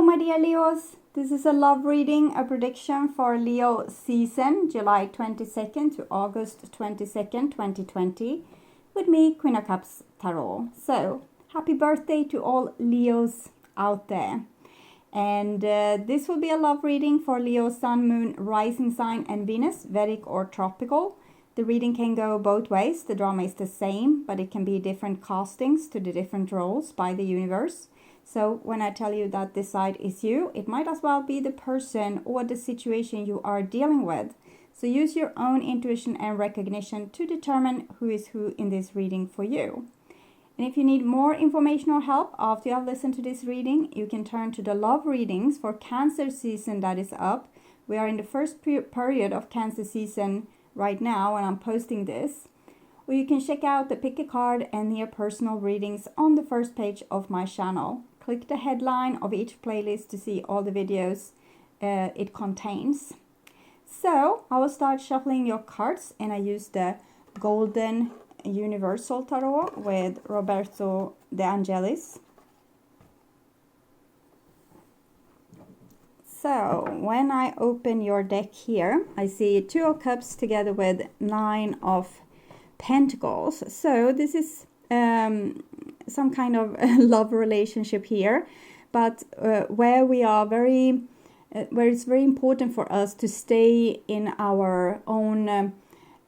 my dear Leos. This is a love reading, a prediction for Leo season, July 22nd to August 22nd, 2020, with me, Queen of Cups Tarot. So, happy birthday to all Leos out there. And this will be a love reading for Leo, Sun, Moon, Rising Sign, and Venus, Vedic or Tropical. The reading can go both ways. The drama is the same, but it can be different castings to the different roles by the universe. So when I tell you that this side is you, it might as well be the person or the situation you are dealing with. So use your own intuition and recognition to determine who is who in this reading for you. And if you need more information or help after you have listened to this reading, you can turn to the love readings for Cancer season that is up. We are in the first period of Cancer season right now when I'm posting this. Or you can check out the pick a card and near personal readings on the first page of my channel. Click the headline of each playlist to see all the videos it contains. So I will start shuffling your cards, and I use the Golden Universal Tarot with Roberto De Angelis. So when I open your deck here, I see Two of Cups together with Nine of Pentacles. So this is some kind of love relationship here, but where we are where it's very important for us to stay in our own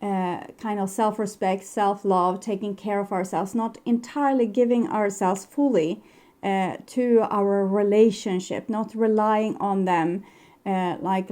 kind of self-respect, self-love, taking care of ourselves, not entirely giving ourselves fully to our relationship, not relying on them like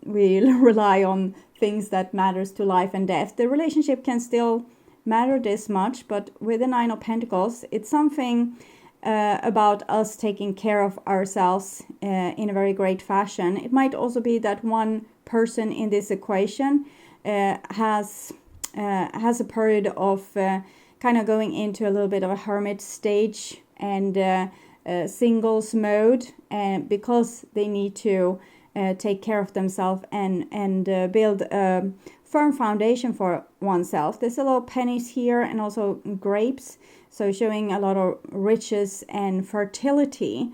we rely on things that matters to life and death. The relationship can still matter this much, but with the Nine of Pentacles, it's something about us taking care of ourselves in a very great fashion. It might also be that one person in this equation has a period of kind of going into a little bit of a hermit stage and singles mode, and because they need to take care of themselves and build a firm foundation for oneself. There's a lot of pennies here and also grapes, so showing a lot of riches and fertility.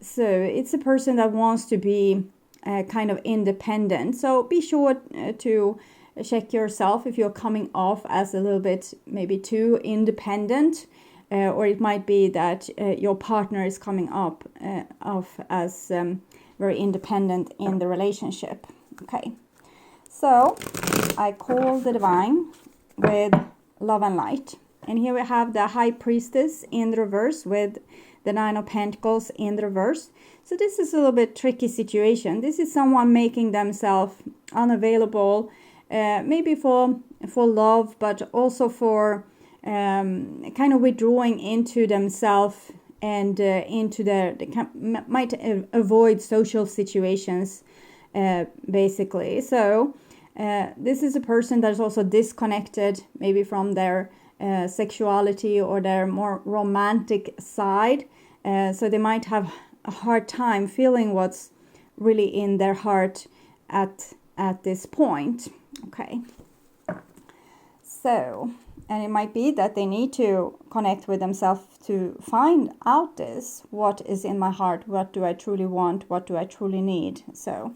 So it's a person that wants to be kind of independent. So be sure to check yourself if you're coming off as a little bit maybe too independent. Or it might be that your partner is coming off as very independent in the relationship. Okay, so I call the Divine with Love and Light. And here we have the High Priestess in the reverse with the Nine of Pentacles in the reverse. So this is a little bit tricky situation. This is someone making themselves unavailable, maybe for love, but also for kind of withdrawing into themselves and into might avoid social situations basically. So this is a person that's also disconnected maybe from their sexuality or their more romantic side, so they might have a hard time feeling what's really in their heart at this point. Okay, so and it might be that they need to connect with themselves to find out this. What is in my heart? What do I truly want? What do I truly need? So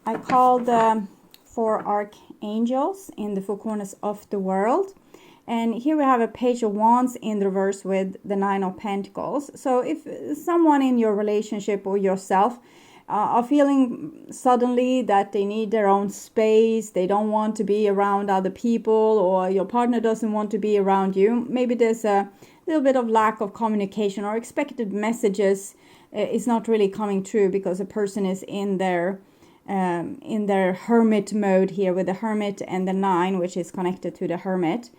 I call the four archangels in the four corners of the world. And here we have a Page of Wands in the reverse with the Nine of Pentacles. So if someone in your relationship or yourself are feeling suddenly that they need their own space, they don't want to be around other people, or your partner doesn't want to be around you, maybe there's a little bit of lack of communication or expected messages is not really coming true because a person is in their hermit mode here with the Hermit and the Nine, which is connected to the Hermit.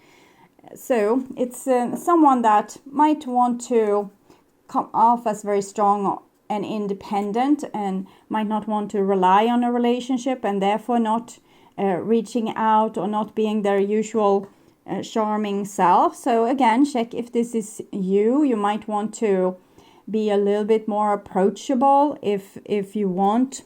So it's someone that might want to come off as very strong and independent and might not want to rely on a relationship, and therefore not reaching out or not being their usual charming self. So again, check if this is you. You might want to be a little bit more approachable if you want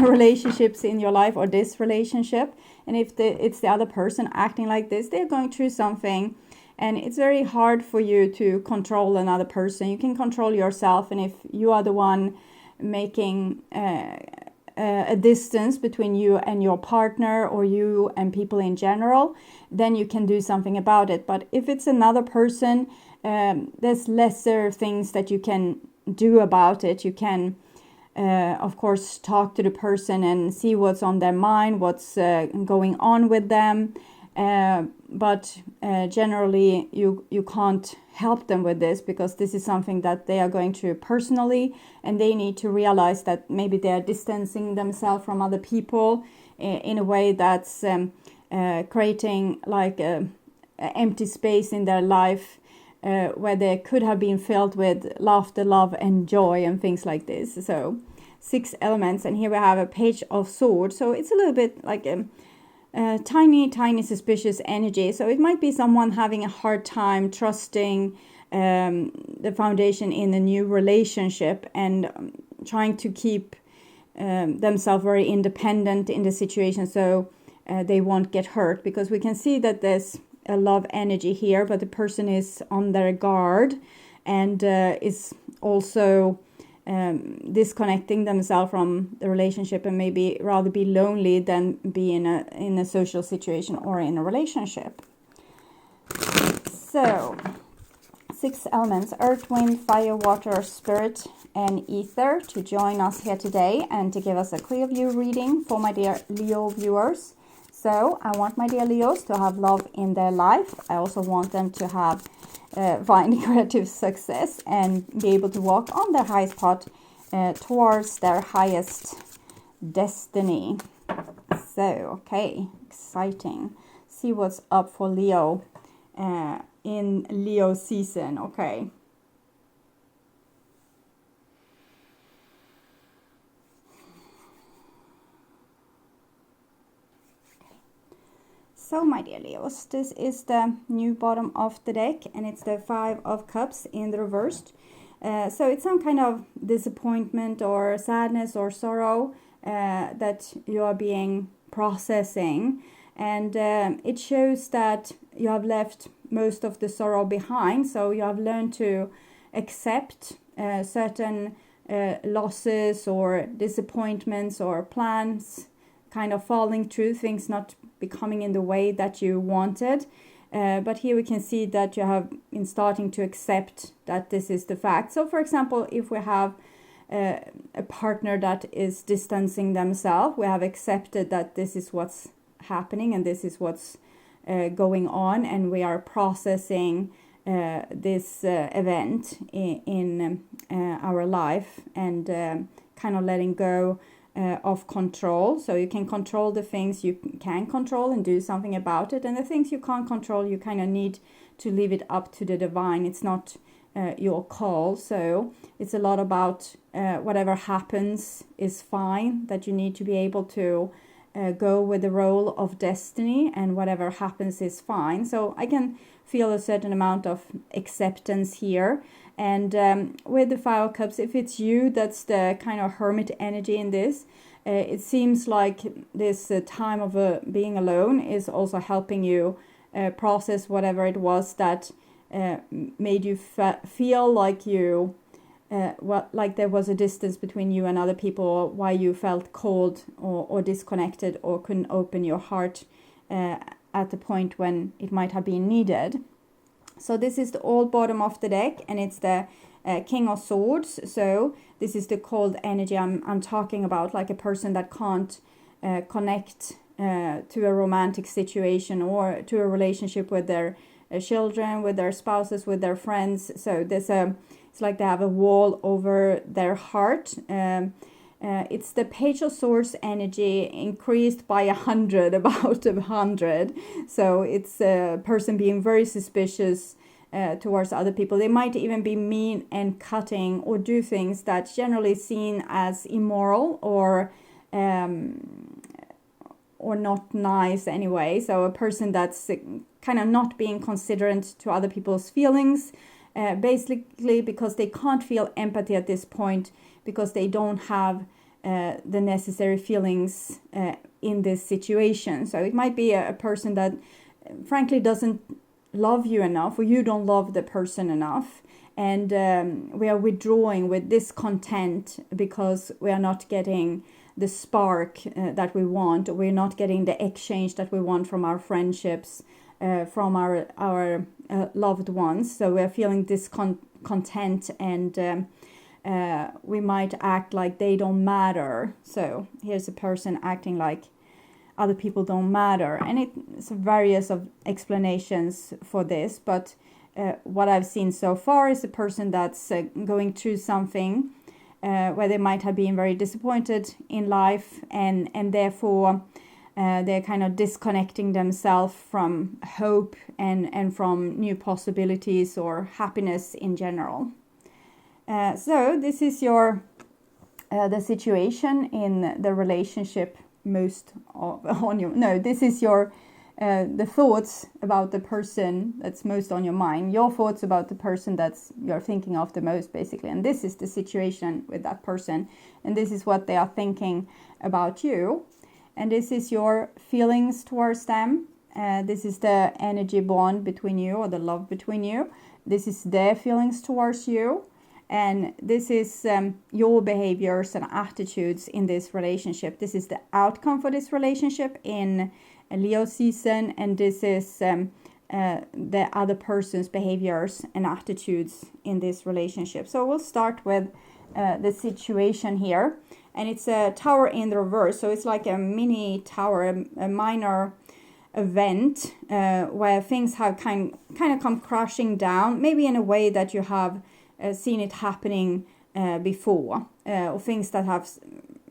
relationships in your life or this relationship. And if it's the other person acting like this, they're going through something And it's very hard for you to control another person. You can control yourself, and if you are the one making a distance between you and your partner, or you and people in general, then you can do something about it. But if it's another person, there's lesser things that you can do about it. You can of course talk to the person and see what's on their mind, what's going on with them, but generally you can't help them with this, because this is something that they are going through personally, and they need to realize that maybe they are distancing themselves from other people in a way that's creating like a empty space in their life, where they could have been filled with laughter, love and joy and things like this. So 6 elements, and here we have a Page of Swords. So it's a little bit like a tiny suspicious energy. So it might be someone having a hard time trusting the foundation in a new relationship, and trying to keep themselves very independent in the situation, so they won't get hurt, because we can see that there's a love energy here, but the person is on their guard, and is also disconnecting themselves from the relationship, and maybe rather be lonely than be in a social situation or in a relationship. So 6 elements: earth, wind, fire, water, spirit and ether, to join us here today and to give us a clear view reading for my dear Leo viewers. So I want my dear Leos to have love in their life. I also want them to have find creative success and be able to walk on their highest path towards their highest destiny. So, okay, exciting. See what's up for Leo in Leo season. Okay. So my dear Leos, this is the new bottom of the deck, and it's the 5 of Cups in the reversed. So it's some kind of disappointment or sadness or sorrow that you are being processing, and it shows that you have left most of the sorrow behind. So you have learned to accept certain losses or disappointments or plans kind of falling through, things not becoming in the way that you wanted. But here we can see that you have been starting to accept that this is the fact. So for example, if we have a partner that is distancing themselves, we have accepted that this is what's happening and this is what's going on, and we are processing this event in our life, and kind of letting go of control. So you can control the things you can control and do something about it, and the things you can't control, you kind of need to leave it up to the divine. It's not your call. So it's a lot about whatever happens is fine, that you need to be able to go with the role of destiny, and whatever happens is fine. So I can feel a certain amount of acceptance here. And with the 5 of Cups, if it's you that's the kind of hermit energy in this, it seems like this time of being alone is also helping you process whatever it was that made you feel like you like there was a distance between you and other people, or why you felt cold or disconnected, or couldn't open your heart at the point when it might have been needed. So this is the old bottom of the deck, and it's the King of Swords. So this is the cold energy I'm talking about, like a person that can't connect to a romantic situation or to a relationship with their children, with their spouses, with their friends. So there's it's like they have a wall over their heart. It's the Page of Swords energy increased by 100, about 100. So it's a person being very suspicious towards other people. They might even be mean and cutting, or do things that's generally seen as immoral or not nice anyway. So a person that's kind of not being considerate to other people's feelings, basically because they can't feel empathy at this point, because they don't have the necessary feelings in this situation. So it might be a person that frankly doesn't love you enough, or you don't love the person enough, and we are withdrawing with discontent because we are not getting the spark that we want, or we're not getting the exchange that we want from our friendships, from our loved ones. So we're feeling discontent, and we might act like they don't matter. So here's a person acting like other people don't matter, and it's various of explanations for this, but what I've seen so far is a person that's going through something where they might have been very disappointed in life, and therefore they're kind of disconnecting themselves from hope and from new possibilities or happiness in general. So this is your the situation in the relationship most on your, no, this is your the thoughts about the person that's most on your mind, your thoughts about the person that's you're thinking of the most, basically. And this is the situation with that person, and this is what they are thinking about you, and this is your feelings towards them. This is the energy bond between you, or the love between you. This is their feelings towards you, and this is your behaviors and attitudes in this relationship. This is the outcome for this relationship in a Leo season, and this is the other person's behaviors and attitudes in this relationship. So we'll start with the situation here, and it's a tower in the reverse. So it's like a mini tower, a minor event where things have kind of come crashing down, maybe in a way that you have seen it happening before, or things that have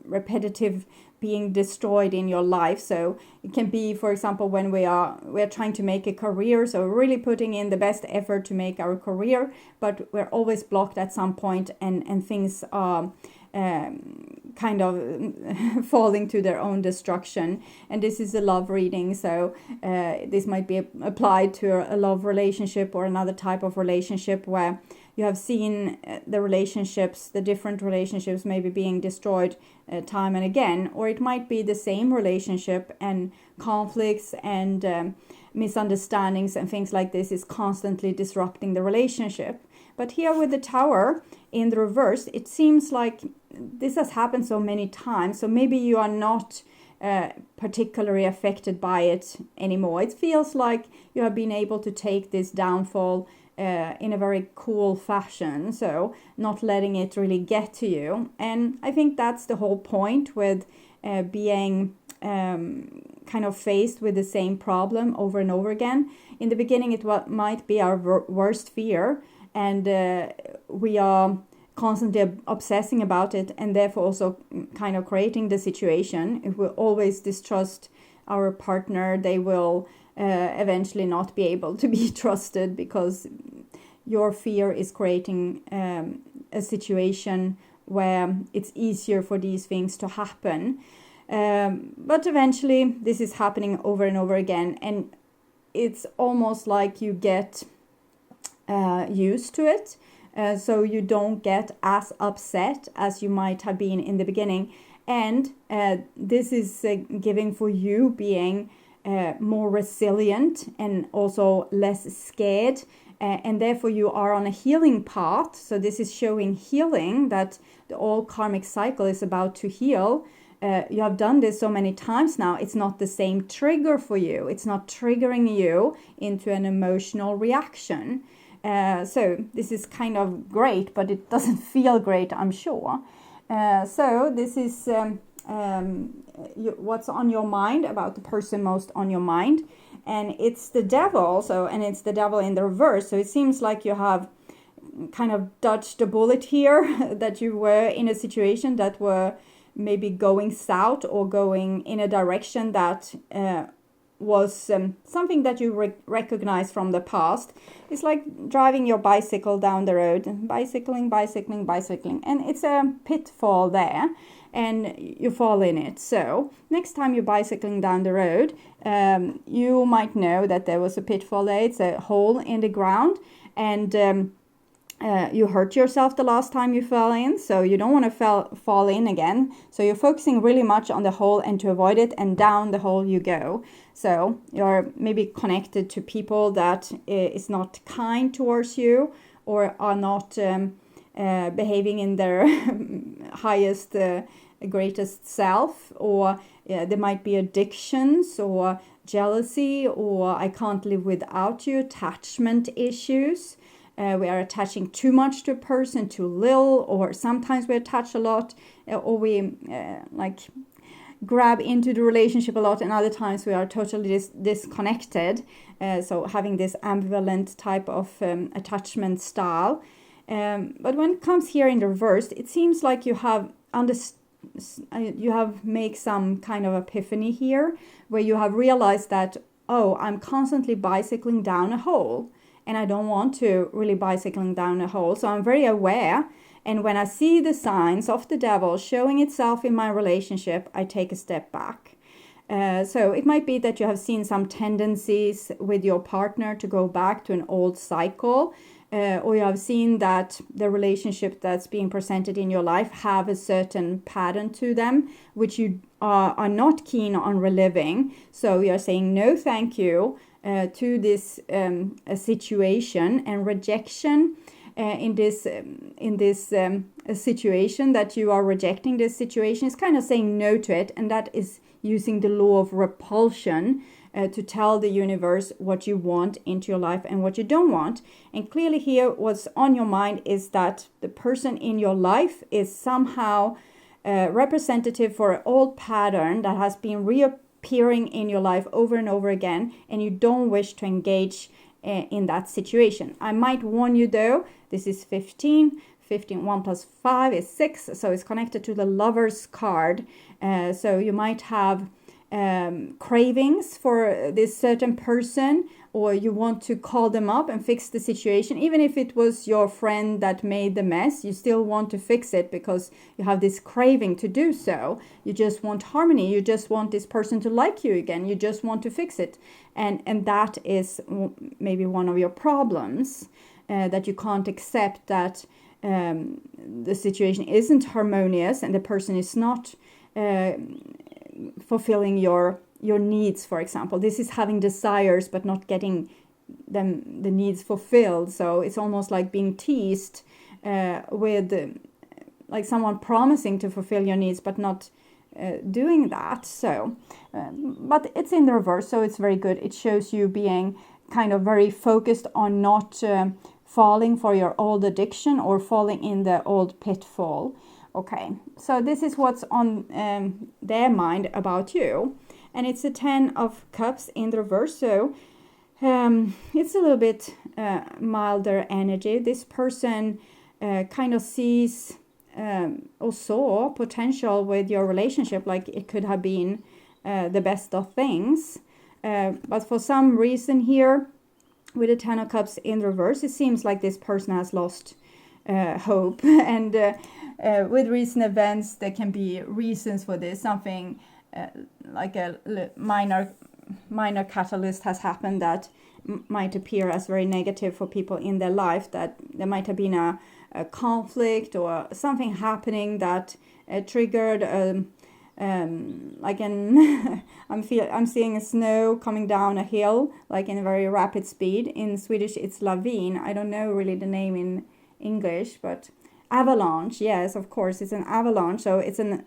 repetitive being destroyed in your life. So it can be, for example, when we are trying to make a career, so really putting in the best effort to make our career, but we're always blocked at some point, and things are kind of falling to their own destruction. And this is a love reading, so this might be applied to a love relationship or another type of relationship where you have seen the relationships, the different relationships maybe being destroyed time and again, or it might be the same relationship, and conflicts and misunderstandings and things like this is constantly disrupting the relationship. But here with the tower in the reverse, it seems like this has happened so many times, so maybe you are not particularly affected by it anymore. It feels like you have been able to take this downfall in a very cool fashion, so not letting it really get to you. And I think that's the whole point with being kind of faced with the same problem over and over again. In the beginning, it might be our worst fear, and we are constantly obsessing about it, and therefore also kind of creating the situation. If we always distrust our partner, they will eventually not be able to be trusted, because your fear is creating a situation where it's easier for these things to happen. But eventually this is happening over and over again, and it's almost like you get used to it, so you don't get as upset as you might have been in the beginning. And this is giving for you being more resilient and also less scared, and therefore you are on a healing path. So this is showing healing, that the old karmic cycle is about to heal. You have done this so many times now, it's not the same trigger for you. It's not triggering you into an emotional reaction. So this is kind of great, but it doesn't feel great, I'm sure. So this is what's on your mind, about the person most on your mind. And it's the devil, and it's the devil in the reverse. So it seems like you have kind of dodged a bullet here, that you were in a situation that were maybe going south or going in a direction that was something that you recognize from the past. It's like driving your bicycle down the road, bicycling, and it's a pitfall there, and you fall in it. So next time you're bicycling down the road, you might know that there was a pitfall there. It's a hole in the ground, and you hurt yourself the last time you fell in, so you don't want to fall in again. So you're focusing really much on the hole and to avoid it, and down the hole you go. So you're maybe connected to people that is not kind towards you, or are not behaving in their highest, greatest self, or there might be addictions or jealousy, or I can't live without you, attachment issues. We are attaching too much to a person, too little, or sometimes we attach a lot, or we like grab into the relationship a lot, and other times we are totally disconnected. So having this ambivalent type of attachment style. But when it comes here in the reverse, it seems like you have make some kind of epiphany here, where you have realized that, oh, I'm constantly bicycling down a hole, and I don't want to really bicycling down a hole. So I'm very aware. And when I see the signs of the devil showing itself in my relationship, I take a step back. So it might be that you have seen some tendencies with your partner to go back to an old cycle, or you have seen that the relationship that's being presented in your life have a certain pattern to them, which you are not keen on reliving. So you're saying no thank you to this situation, and rejection in this situation, that you are rejecting this situation, is kind of saying no to it, and that is using the law of repulsion to tell the universe what you want into your life and what you don't want. And clearly here, what's on your mind is that the person in your life is somehow representative for an old pattern that has been reappearing in your life over and over again, and you don't wish to engage in that situation. I might warn you though, this is 15. 1 plus 5 is 6, so it's connected to the Lover's card. So you might have cravings for this certain person, or you want to call them up and fix the situation. Even if it was your friend that made the mess, you still want to fix it because you have this craving to do so. You just want harmony. You just want this person to like you again. You just want to fix it. And that is maybe one of your problems, that you can't accept that the situation isn't harmonious and the person is not fulfilling your needs, for example. This is having desires but not getting the needs fulfilled. So it's almost like being teased with like someone promising to fulfill your needs but not doing that. So but it's in the reverse, so it's very good. It shows you being kind of very focused on not falling for your old addiction or falling in the old pitfall. Okay, so this is what's on their mind about you. And it's a 10 of Cups in the reverse, so it's a little bit milder energy. This person kind of sees or saw potential with your relationship, like it could have been the best of things. But for some reason here, with the 10 of Cups in reverse, it seems like this person has lost hope. And with recent events, there can be reasons for this. Something like a minor catalyst has happened that might appear as very negative for people in their life, that there might have been a conflict or something happening that triggered like an I'm seeing snow coming down a hill, like in a very rapid speed. In Swedish it's lavin. I don't know really the name in English, but avalanche. Yes, of course, it's an avalanche. So it's an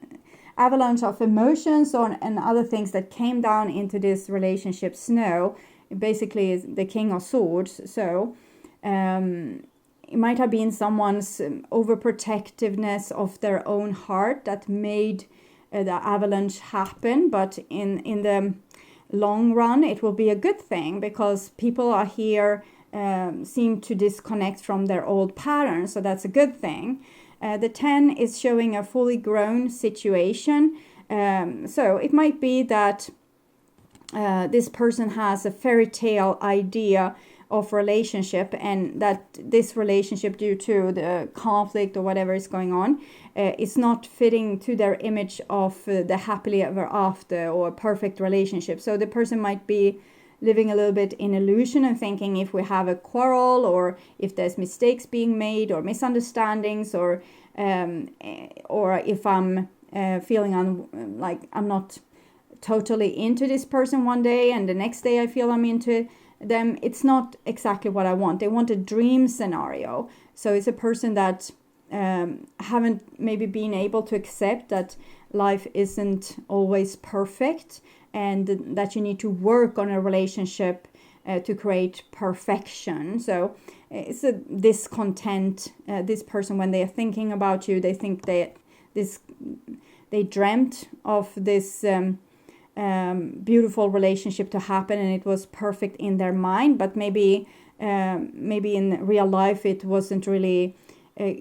avalanche of emotions and other things that came down into this relationship. Snow basically is the King of Swords. So it might have been someone's overprotectiveness of their own heart that made the avalanche happen, but in the long run it will be a good thing, because people are here seem to disconnect from their old patterns, so that's a good thing. The 10 is showing a fully grown situation, so it might be that this person has a fairy tale idea of relationship, and that this relationship, due to the conflict or whatever is going on, is not fitting to their image of the happily ever after or perfect relationship. So the person might be living a little bit in illusion and thinking if we have a quarrel or if there's mistakes being made or misunderstandings, or if I'm feeling like I'm not totally into this person one day and the next day I feel I'm into them. It's not exactly what I want. They want a dream scenario. So it's a person that haven't maybe been able to accept that life isn't always perfect, and that you need to work on a relationship to create perfection. So it's a discontent. This person, when they are thinking about you, they think they dreamt of this beautiful relationship to happen, and it was perfect in their mind, but maybe in real life it wasn't really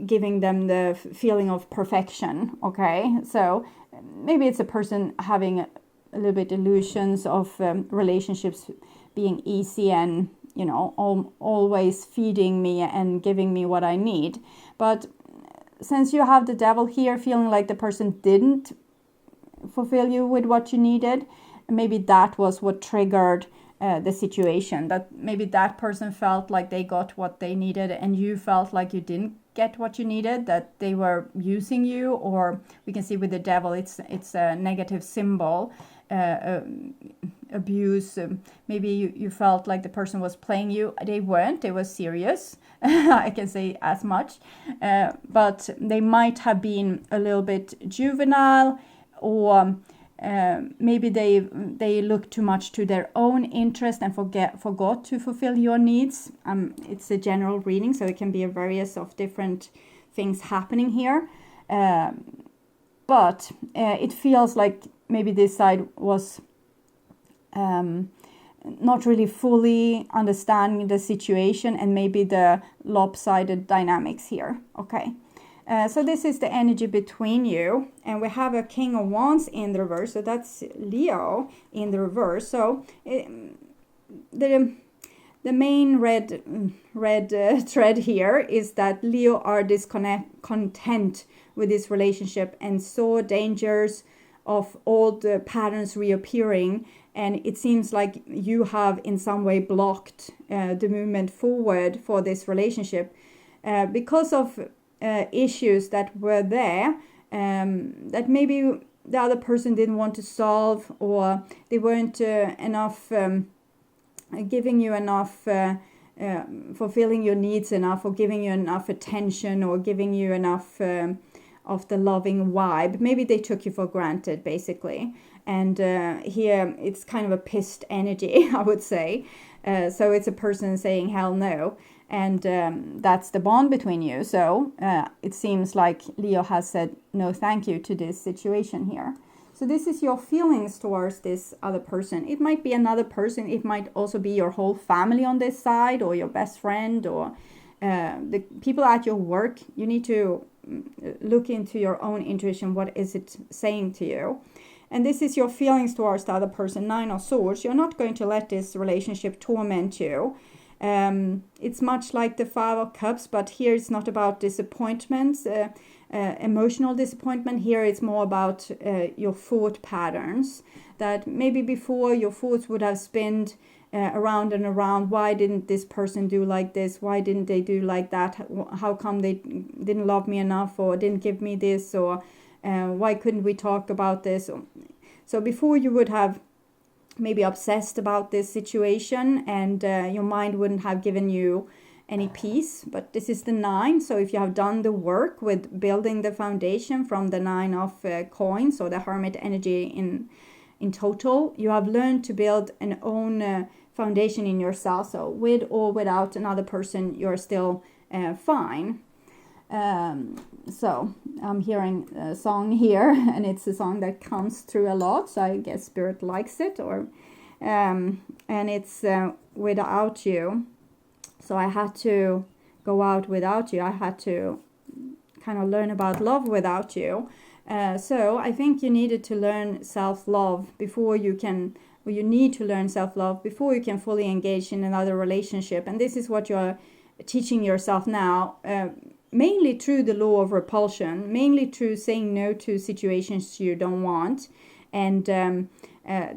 giving them the feeling of perfection. Okay, so maybe it's a person having a little bit illusions of relationships being easy and, you know, always feeding me and giving me what I need. But since you have the devil here, feeling like the person didn't fulfill you with what you needed, maybe that was what triggered the situation. That maybe that person felt like they got what they needed and you felt like you didn't get what you needed, that they were using you. Or we can see with the devil, it's a negative symbol, abuse. Maybe you felt like the person was playing you. They weren't. They were serious. I can say as much. But they might have been a little bit juvenile, or maybe they look too much to their own interest and forgot to fulfill your needs. It's a general reading, so it can be a various of different things happening here. But it feels like maybe this side was not really fully understanding the situation, and maybe the lopsided dynamics here. Okay. So this is the energy between you, and we have a King of Wands in the reverse, so that's Leo in the reverse. So the main red thread here is that Leo are discontent with this relationship and saw dangers of old patterns reappearing, and it seems like you have in some way blocked the movement forward for this relationship because of issues that were there, that maybe the other person didn't want to solve, or they weren't enough giving you enough, fulfilling your needs enough, or giving you enough attention, or giving you enough of the loving vibe. Maybe they took you for granted, basically. And here it's kind of a pissed energy, I would say. So it's a person saying hell no. And that's the bond between you. So it seems like Leo has said no thank you to this situation here. So this is your feelings towards this other person. It might be another person. It might also be your whole family on this side, or your best friend, or the people at your work. You need to look into your own intuition. What is it saying to you? And this is your feelings towards the other person. 9 of Swords. You're not going to let this relationship torment you. It's much like the 5 of Cups, but here it's not about disappointments, emotional disappointment. Here it's more about your thought patterns, that maybe before your thoughts would have spinned around and around. Why didn't this person do like this? Why didn't they do like that? How come they didn't love me enough, or didn't give me this, or why couldn't we talk about this? So before you would have maybe obsessed about this situation, and your mind wouldn't have given you any peace. But this is the 9, so if you have done the work with building the foundation from the 9 of coins, or the Hermit energy in total, you have learned to build an own foundation in yourself. So with or without another person, you're still fine. So I'm hearing a song here, and it's a song that comes through a lot, so I guess Spirit likes it, or and it's without you. So I had to go out without you. I had to kind of learn about love without you. So I think you needed to learn self-love before you can, or you need to learn self-love before you can fully engage in another relationship. And this is what you're teaching yourself now, mainly through the law of repulsion, mainly through saying no to situations you don't want, and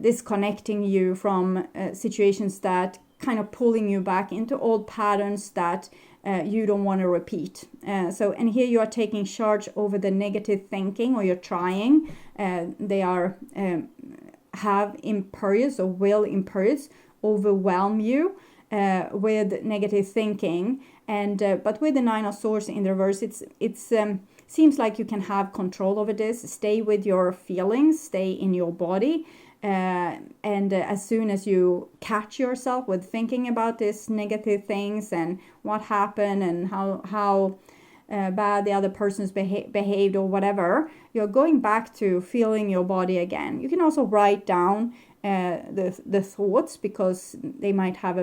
disconnecting you from situations that kind of pulling you back into old patterns that you don't want to repeat. And here you are taking charge over the negative thinking, or you're trying. They are have imperious or will imperious overwhelm you with negative thinking. And but with the Nine of Swords in the reverse, it's seems like you can have control over this. Stay with your feelings, stay in your body. And as soon as you catch yourself with thinking about these negative things and what happened and how bad the other person's behaved or whatever, you're going back to feeling your body again. You can also write down the thoughts, because they might have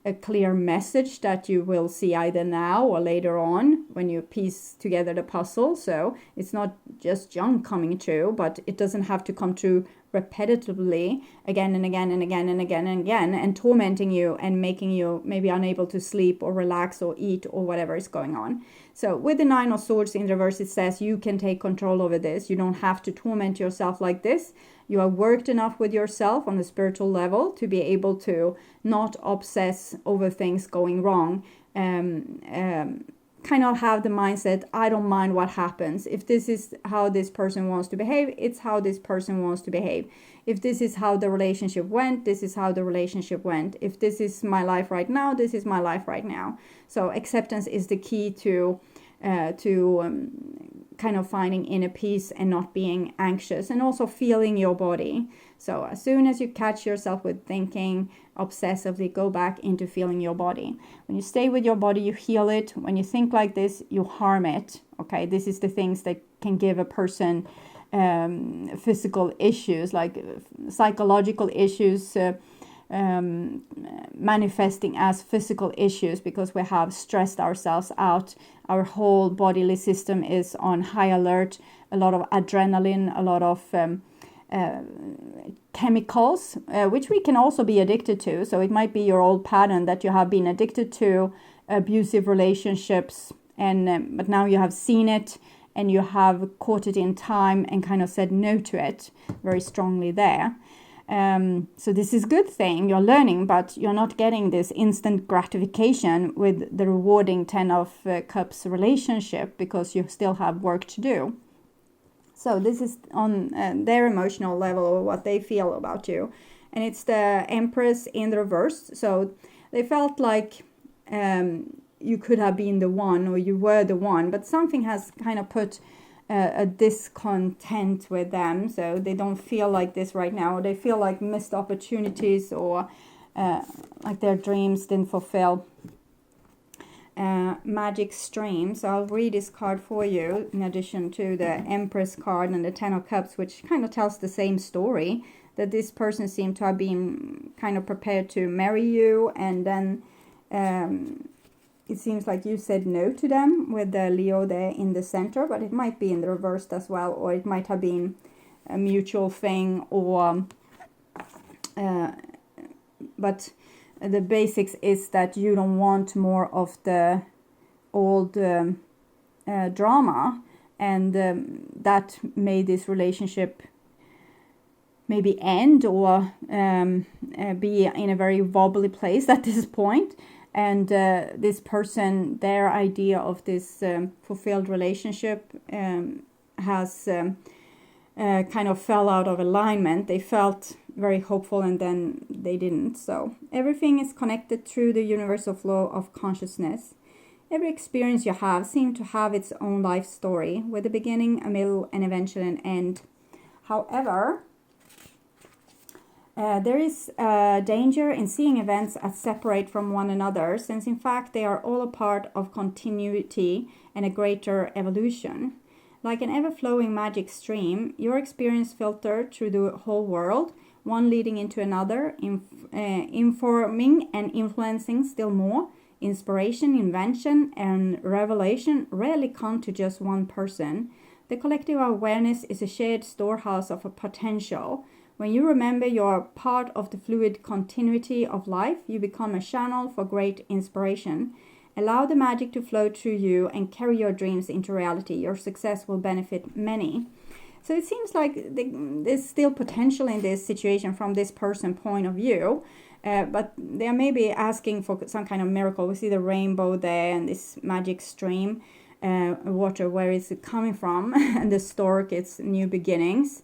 a clear message that you will see either now or later on when you piece together the puzzle. So it's not just junk coming true, but it doesn't have to come true repetitively again and again and again and again and again, and tormenting you and making you maybe unable to sleep or relax or eat or whatever is going on. So with the Nine of Swords in reverse, it says you can take control over this. You don't have to torment yourself like this. You are worked enough with yourself on the spiritual level to be able to not obsess over things going wrong. Kind of have the mindset, I don't mind what happens. If this is how this person wants to behave, it's how this person wants to behave. If this is how the relationship went, this is how the relationship went. If this is my life right now, this is my life right now. So acceptance is the key to kind of finding inner peace and not being anxious, and also feeling your body. So as soon as you catch yourself with thinking obsessively, go back into feeling your body. When you stay with your body, you heal it. When you think like this, you harm it. Okay, this is the things that can give a person physical issues, like psychological issues, manifesting as physical issues, because we have stressed ourselves out. Our whole bodily system is on high alert, a lot of adrenaline, a lot of chemicals, which we can also be addicted to. So it might be your old pattern that you have been addicted to, abusive relationships, and but now you have seen it and you have caught it in time and kind of said no to it very strongly there. So this is a good thing, you're learning, but you're not getting this instant gratification with the rewarding 10 of Cups relationship, because you still have work to do. So this is on their emotional level, or what they feel about you. And it's the Empress in the reverse. So they felt like you could have been the one, or you were the one, but something has kind of put a discontent with them, so they don't feel like this right now. They feel like missed opportunities, or like their dreams didn't fulfill. Magic stream. So I'll read this card for you in addition to the Empress card and the 10 of Cups, which kind of tells the same story, that this person seemed to have been kind of prepared to marry you, and then it seems like you said no to them with the Leo there in the center, but it might be in the reverse as well, or it might have been a mutual thing, or but the basics is that you don't want more of the old drama, and that made this relationship maybe end, or be in a very wobbly place at this point. And this person, their idea of this fulfilled relationship has kind of fell out of alignment. They felt very hopeful, and then they didn't. So everything is connected through the universal flow of consciousness. Every experience you have seems to have its own life story, with a beginning, a middle, and eventually an end. However, there is danger in seeing events as separate from one another, since in fact they are all a part of continuity and a greater evolution. Like an ever-flowing magic stream, your experience filtered through the whole world, one leading into another, informing and influencing still more. Inspiration, invention, and revelation rarely come to just one person. The collective awareness is a shared storehouse of a potential. When you remember you're part of the fluid continuity of life, you become a channel for great inspiration. Allow the magic to flow through you and carry your dreams into reality. Your success will benefit many. So it seems like there's still potential in this situation from this person's point of view. But they are maybe asking for some kind of miracle. We see the rainbow there and this magic stream, water, where is it coming from? And the stork, it's new beginnings.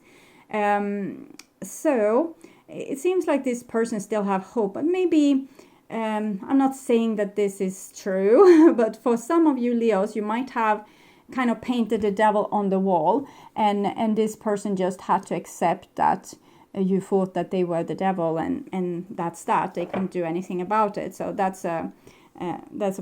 So it seems like this person still have hope, but maybe I'm not saying that this is true, but for some of you Leos, you might have kind of painted the devil on the wall, and this person just had to accept that you thought that they were the devil, and that's that. They couldn't do anything about it. So that's a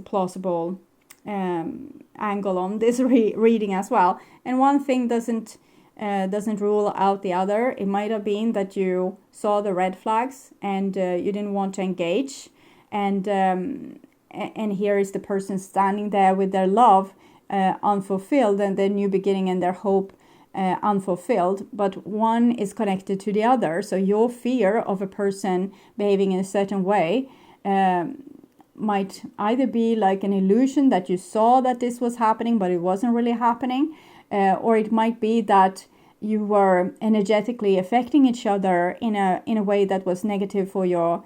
plausible angle on this reading as well. And one thing doesn't rule out the other. It might have been that you saw the red flags and you didn't want to engage, and here is the person standing there with their love unfulfilled and their new beginning and their hope unfulfilled, but one is connected to the other. So your fear of a person behaving in a certain way might either be like an illusion that you saw that this was happening, but it wasn't really happening, or it might be that you were energetically affecting each other in a way that was negative for your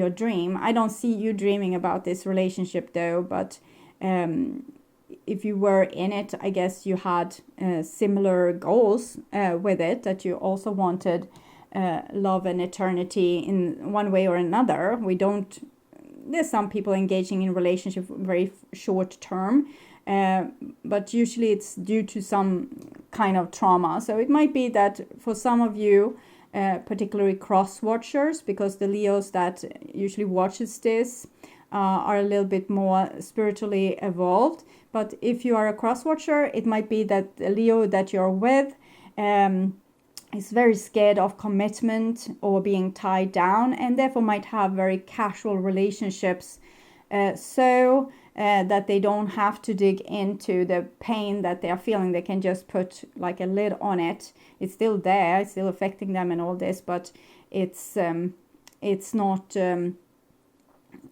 dream. I don't see you dreaming about this relationship though, but if you were in it, I guess you had similar goals with it, that you also wanted love and eternity in one way or another. There's some people engaging in relationship very short term, but usually it's due to some kind of trauma. So it might be that for some of you, particularly cross watchers, because the Leos that usually watches this are a little bit more spiritually evolved. But if you are a cross watcher, it might be that the Leo that you're with is very scared of commitment or being tied down, and therefore might have very casual relationships, so that they don't have to dig into the pain that they are feeling. They can just put like a lid on it. It's still there, it's still affecting them and all this, but it's not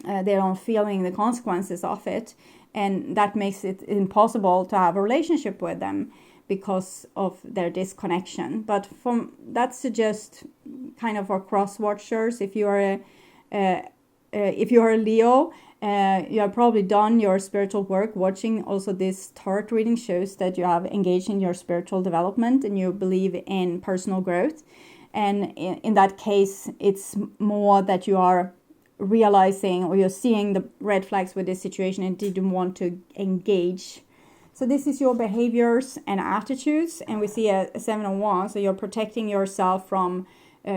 they're not feeling the consequences of it, and that makes it impossible to have a relationship with them because of their disconnection. But that suggests kind of for cross watchers, if you are a Leo, you have probably done your spiritual work. Watching also this tarot reading shows that you have engaged in your spiritual development and you believe in personal growth. And in that case, it's more that you are realizing, or you're seeing the red flags with this situation and didn't want to engage. So this is your behaviors and attitudes, and we see a 7 of Wands. So you're protecting yourself from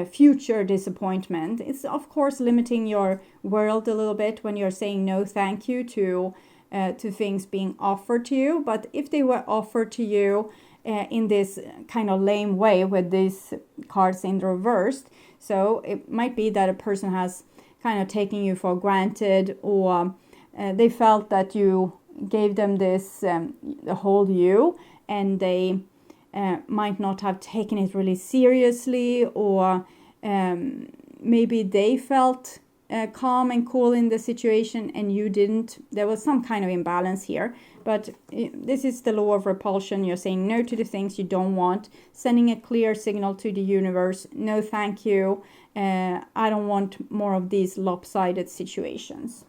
future disappointment. It's of course limiting your world a little bit when you're saying no thank you to things being offered to you. But if they were offered to you in this kind of lame way with these cards in reverse, so it might be that a person has kind of taking you for granted, or they felt that you gave them this the whole you, and they might not have taken it really seriously, or maybe they felt calm and cool in the situation and you didn't. There was some kind of imbalance here, but this is the law of repulsion. You're saying no to the things you don't want, sending a clear signal to the universe: no thank you, I don't want more of these lopsided situations.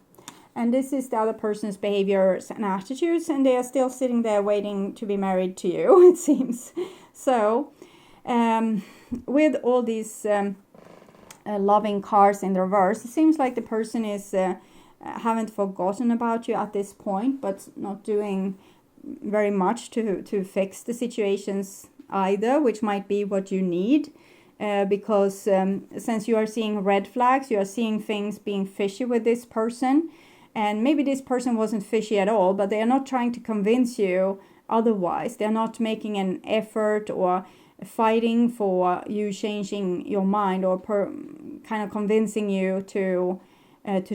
And this is the other person's behaviors and attitudes, and they are still sitting there waiting to be married to you, it seems. So with all these loving cards in the reverse, it seems like the person is haven't forgotten about you at this point, but not doing very much to fix the situations either, which might be what you need. Because since you are seeing red flags, you are seeing things being fishy with this person. And maybe this person wasn't fishy at all, but they are not trying to convince you otherwise. They're not making an effort or fighting for you changing your mind, or kind of convincing you to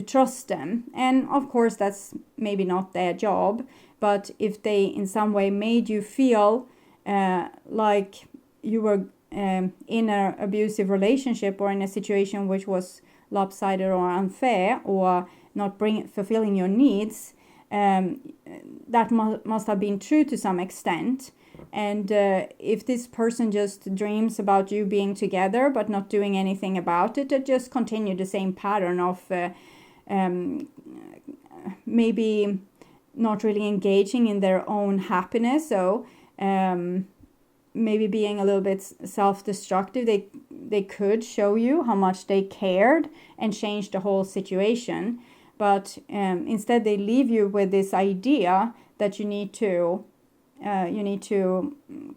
trust them. And of course, that's maybe not their job. But if they in some way made you feel like you were in an abusive relationship, or in a situation which was lopsided or unfair, or not fulfilling your needs, that must have been true to some extent. And if this person just dreams about you being together but not doing anything about it, they just continue the same pattern of maybe not really engaging in their own happiness. So maybe being a little bit self-destructive. They could show you how much they cared and change the whole situation, but instead they leave you with this idea that you need to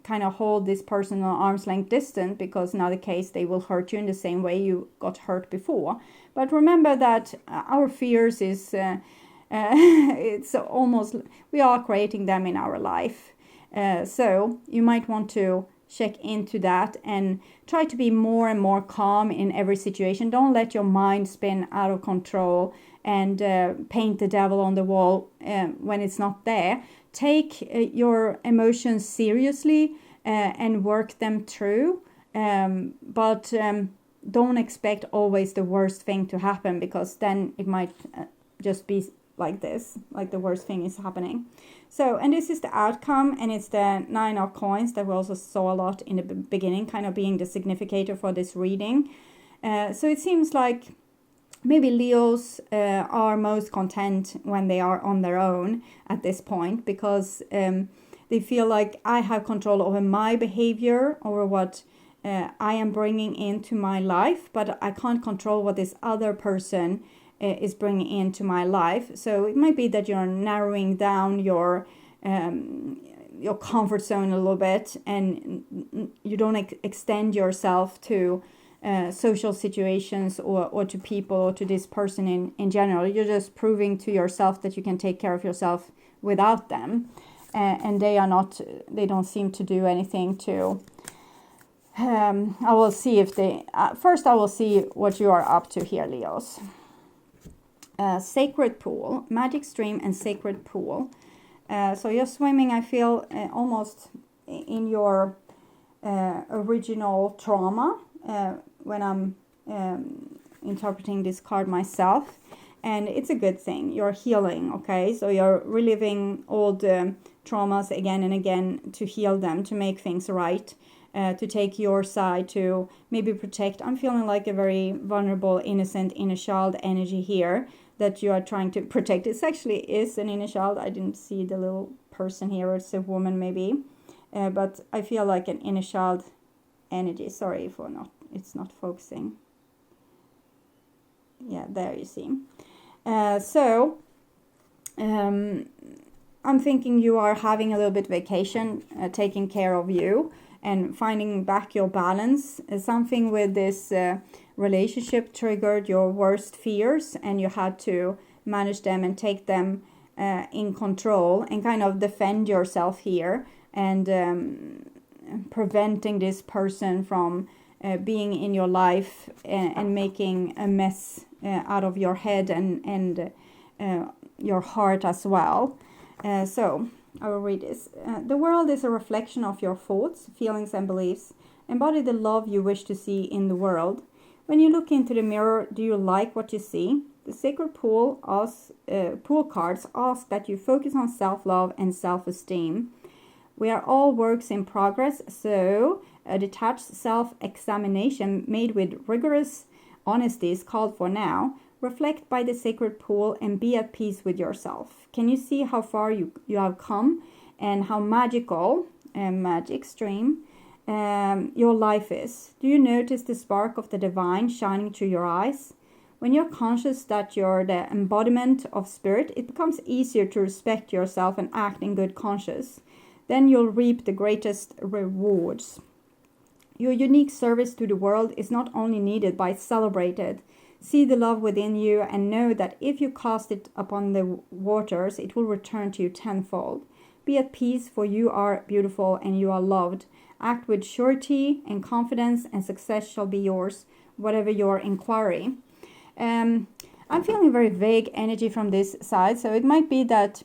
kind of hold this person on arm's length distance, because in other case they will hurt you in the same way you got hurt before. But remember that our fears is it's almost, we are creating them in our life. So you might want to check into that and try to be more and more calm in every situation. Don't let your mind spin out of control and paint the devil on the wall when it's not there. Take your emotions seriously and work them through, but don't expect always the worst thing to happen, because then it might just be like this, like the worst thing is happening. So, and this is the outcome, and it's the 9 of coins that we also saw a lot in the beginning, kind of being the significator for this reading. So it seems like maybe Leos are most content when they are on their own at this point, because they feel like I have control over my behavior, over what I am bringing into my life, but I can't control what this other person is bringing into my life. So it might be that you're narrowing down your comfort zone a little bit, and you don't extend yourself to social situations or to people or to this person in general. You're just proving to yourself that you can take care of yourself without them, and they don't seem to do anything to I will see if they first I will see what you are up to here, Leos. Sacred pool, magic stream and sacred pool. So you're swimming, I feel, almost in your original trauma when I'm interpreting this card myself. And it's a good thing. You're healing, okay? So you're reliving old traumas again and again to heal them, to make things right. To take your side, to maybe protect. I'm feeling like a very vulnerable, innocent inner child energy here that you are trying to protect. It actually is an inner child. I didn't see the little person here. It's a woman maybe. But I feel like an inner child energy. Sorry if it's not focusing. Yeah, there you see. So I'm thinking you are having a little bit vacation, taking care of you, and finding back your balance. Something with this relationship triggered your worst fears, and you had to manage them and take them in control and kind of defend yourself here, and preventing this person from being in your life and making a mess out of your head and your heart as well. So I will read this. The world is a reflection of your thoughts, feelings, and beliefs. Embody the love you wish to see in the world. When you look into the mirror, do you like what you see? The sacred pool cards ask that you focus on self-love and self-esteem. We are all works in progress, so a detached self-examination made with rigorous honesty is called for now. Reflect by the sacred pool and be at peace with yourself. Can you see how far you have come and how magical, magic stream, your life is? Do you notice the spark of the divine shining through your eyes? When you're conscious that you're the embodiment of spirit, it becomes easier to respect yourself and act in good conscience. Then you'll reap the greatest rewards. Your unique service to the world is not only needed but celebrated. See the love within you and know that if you cast it upon the waters, it will return to you tenfold. Be at peace, for you are beautiful and you are loved. Act with surety and confidence, and success shall be yours, whatever your inquiry. I'm feeling very vague energy from this side, so it might be that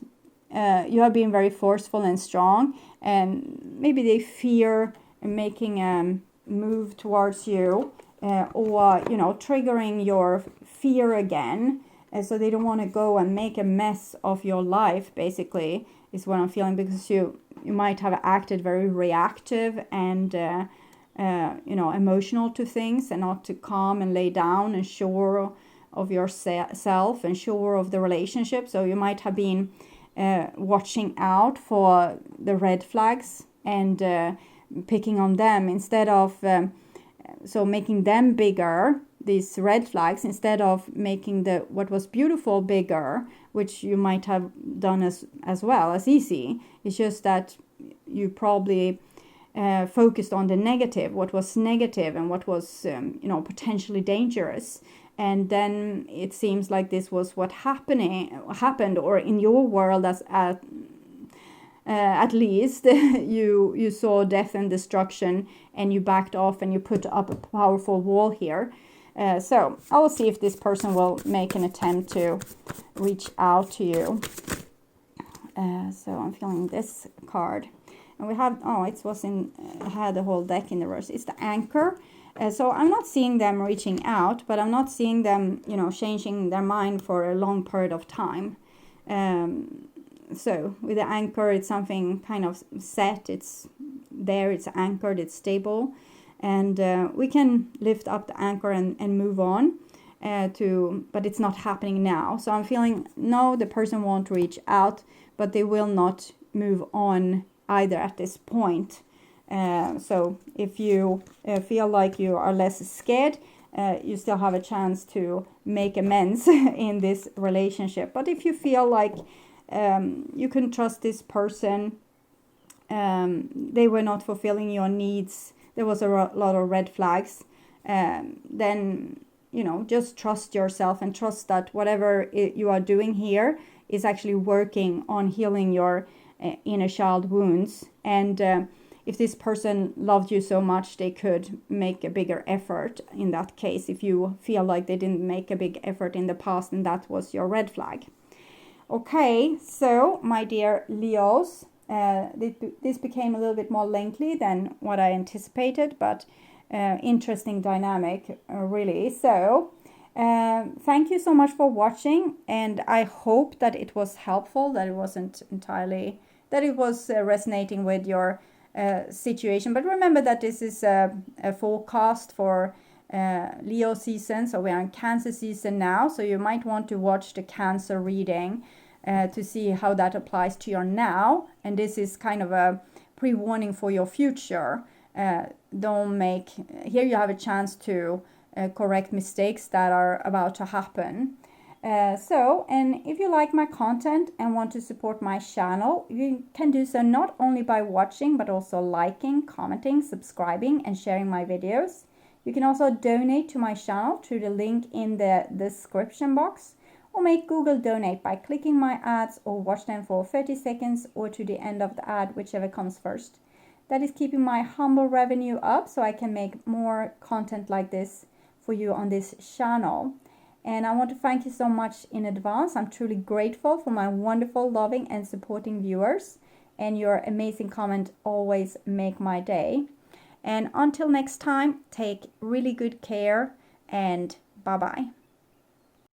you have been very forceful and strong, and maybe they fear making a move towards you. Or triggering your fear again, so they don't want to go and make a mess of your life, basically, is what I'm feeling, because you you might have acted very reactive and you know, emotional to things, and not to calm and lay down and sure of yourself and sure of the relationship. So you might have been watching out for the red flags and picking on them instead of so making them bigger, these red flags, instead of making the what was beautiful bigger, which you might have done as well as easy. It's just that you probably focused on the negative, what was negative and what was you know, potentially dangerous. And then it seems like this was what happened, or in your world, as at least you saw death and destruction, and you backed off and you put up a powerful wall here. So I will see if this person will make an attempt to reach out to you. So I'm feeling this card. And we have, oh, it was in, had the whole deck in the reverse. It's the Anchor. So I'm not seeing them reaching out, but I'm not seeing them, you know, changing their mind for a long period of time. So with the Anchor, it's something kind of set. It's there, it's anchored, it's stable. And we can lift up the anchor and move on but it's not happening now. So I'm feeling, no, the person won't reach out, but they will not move on either at this point. So if you feel like you are less scared, you still have a chance to make amends in this relationship. But if you feel like you can trust this person, they were not fulfilling your needs, there was a lot of red flags, then, you know, just trust yourself and trust that whatever you are doing here is actually working on healing your inner child wounds. And if this person loved you so much, they could make a bigger effort in that case. If you feel like they didn't make a big effort in the past, and that was your red flag. Okay, so my dear Leos, this became a little bit more lengthy than what I anticipated, but interesting dynamic, really. So thank you so much for watching, and I hope that it was helpful, that it wasn't entirely, that it was resonating with your situation. But remember that this is a forecast for Leo season, so we're in Cancer season now, so you might want to watch the Cancer reading to see how that applies to your now. And this is kind of a pre-warning for your future. Don't make, here you have a chance to correct mistakes that are about to happen. And if you like my content and want to support my channel, you can do so not only by watching, but also liking, commenting, subscribing, and sharing my videos. You can also donate to my channel through the link in the description box, or make Google Donate by clicking my ads, or watch them for 30 seconds or to the end of the ad, whichever comes first. That is keeping my humble revenue up, so I can make more content like this for you on this channel. And I want to thank you so much in advance. I'm truly grateful for my wonderful, loving, and supporting viewers. And your amazing comment always make my day. And until next time, take really good care, and bye-bye.